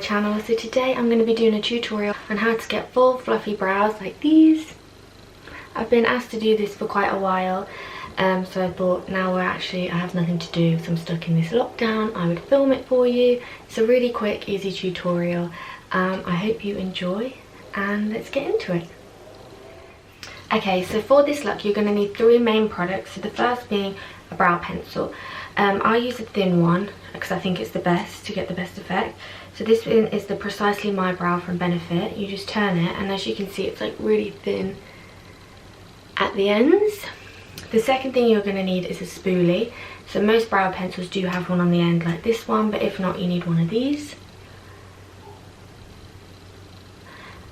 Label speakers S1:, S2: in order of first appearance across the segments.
S1: channel. So today I'm going to be doing a tutorial on how to get full fluffy brows like these. I've been asked to do this for quite a while, so I thought now I have nothing to do, so I'm stuck in this lockdown, I would film it for you. It's a really quick, easy tutorial. I hope you enjoy, and let's get into it. Okay, so for this look you're going to need 3 main products. So the first being a brow pencil. I use a thin one because I think it's the best to get the best effect. So this one is the Precisely My Brow from Benefit. You just turn it, and as you can see it's like really thin at the ends. The second thing you're going to need is a spoolie. So most brow pencils do have one on the end like this one, but if not you need one of these.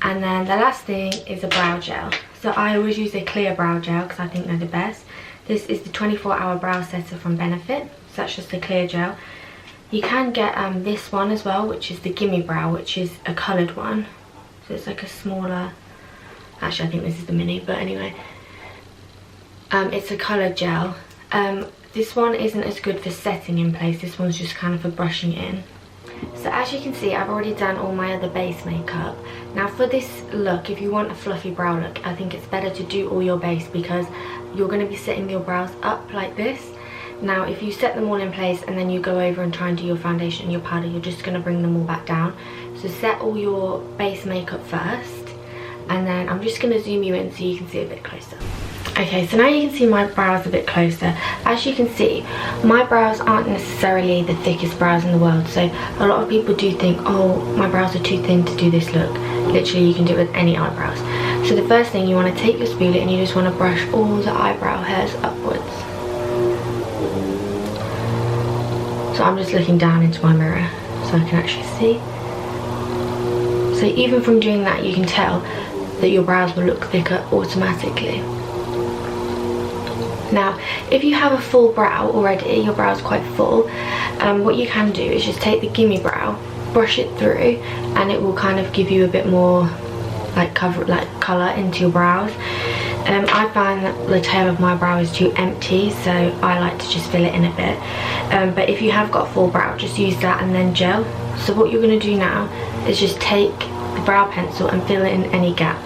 S1: And then the last thing is a brow gel. So I always use a clear brow gel because I think they're the best. This is the 24-hour brow setter from Benefit. So that's just a clear gel. You can get this one as well, which is the Gimme Brow, which is a coloured one. So it's like a smaller, actually I think this is the mini, but anyway. It's a coloured gel. This one isn't as good for setting in place. This one's just kind of for brushing in. So as you can see, I've already done all my other base makeup. Now for this look, if you want a fluffy brow look, I think it's better to do all your base because you're going to be setting your brows up like this. Now if you set them all in place and then you go over and try and do your foundation and your powder, you're just going to bring them all back down. So set all your base makeup first, and then I'm just going to zoom you in so you can see a bit closer. Okay, so now you can see my brows a bit closer. As you can see, my brows aren't necessarily the thickest brows in the world, so a lot of people do think, oh, my brows are too thin to do this look. Literally, you can do it with any eyebrows. So the first thing, you want to take your spoolie and you just want to brush all the eyebrow hairs upwards. So I'm just looking down into my mirror so I can actually see. So even from doing that, you can tell that your brows will look thicker automatically. Now, if you have a full brow already, your brow's quite full, what you can do is just take the Gimme Brow, brush it through, and it will kind of give you a bit more like colour into your brows. I find that the tail of my brow is too empty, so I like to just fill it in a bit. But if you have got a full brow, just use that and then gel. So what you're going to do now is just take the brow pencil and fill in any gaps.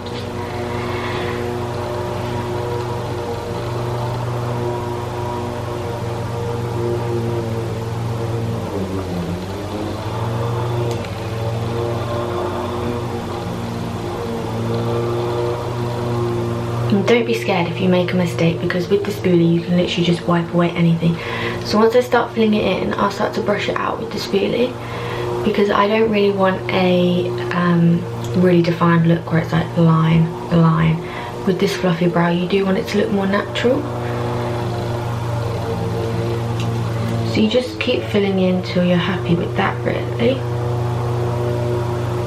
S1: And don't be scared if you make a mistake, because with the spoolie you can literally just wipe away anything. So once I start filling it in, I'll start to brush it out with the spoolie, because I don't really want a really defined look where it's like line. With this fluffy brow you do want it to look more natural. So you just keep filling in till you're happy with that, really.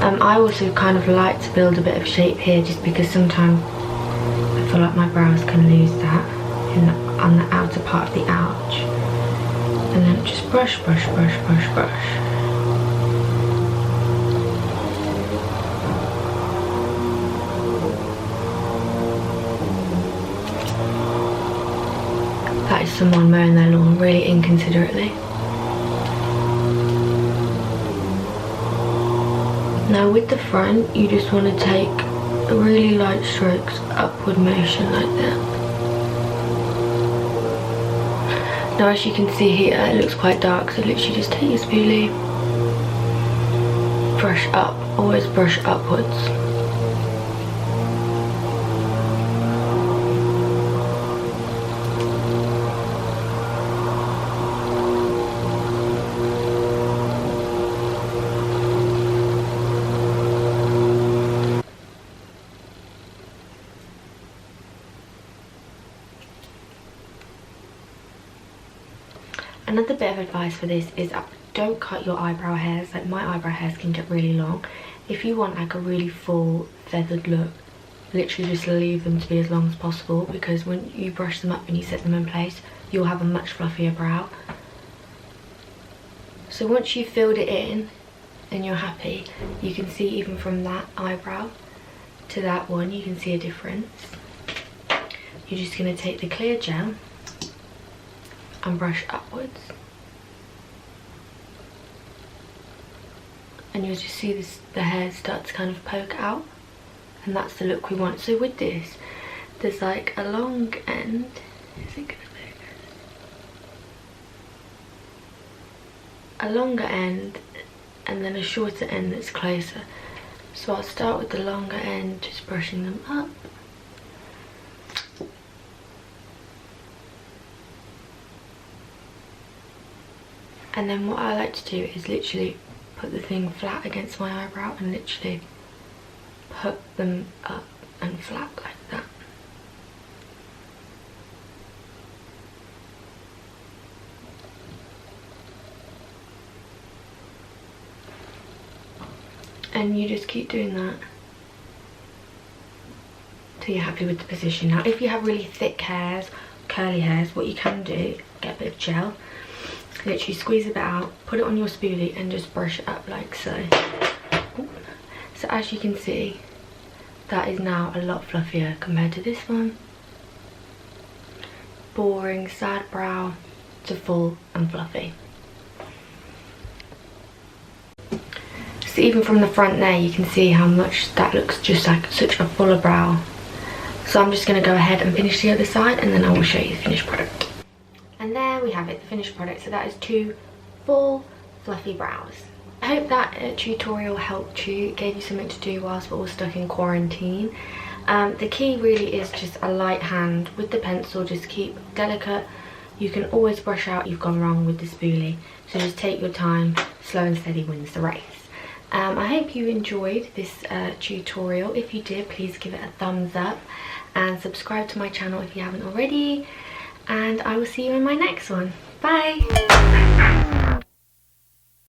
S1: I also kind of like to build a bit of shape here, just because sometimes I feel like my brows can lose that on the outer part of the arch. And then just brush. That is someone mowing their lawn really inconsiderately. Now with the front, you just want to take really light strokes, upward motion like that. Now as you can see here, it looks quite dark, so literally just take your spoolie, brush up, always brush upwards. Another bit of advice for this is don't cut your eyebrow hairs. Like my eyebrow hairs can get really long. If you want like a really full feathered look, literally just leave them to be as long as possible, because when you brush them up and you set them in place, you'll have a much fluffier brow. So once you've filled it in and you're happy, you can see even from that eyebrow to that one, you can see a difference. You're just going to take the clear gel and brush upwards. and you'll just see this, the hair start to kind of poke out, and that's the look we want. So with this, there's like a long end. Is it gonna focus? A longer end and then a shorter end that's closer. So I'll start with the longer end, just brushing them up. And then what I like to do is literally put the thing flat against my eyebrow and literally put them up and flat like that. And you just keep doing that till you're happy with the position. Now if you have really thick hairs, curly hairs, what you can do, get a bit of gel, literally squeeze a bit out, put it on your spoolie and just brush it up like so. So as you can see, that is now a lot fluffier compared to this one. Boring, sad brow to full and fluffy. So even from the front there, you can see how much that looks just like such a fuller brow. So I'm just going to go ahead and finish the other side, and then I will show you the finished product. And there we have it, the finished product. So that is 2 full fluffy brows. I hope that tutorial helped you, gave you something to do whilst we're all stuck in quarantine. The key really is just a light hand with the pencil. Just keep delicate. You can always brush out you've gone wrong with the spoolie. So just take your time, slow and steady wins the race. I hope you enjoyed this tutorial. If you did, please give it a thumbs up and subscribe to my channel if you haven't already. And I will see you in my next one. Bye!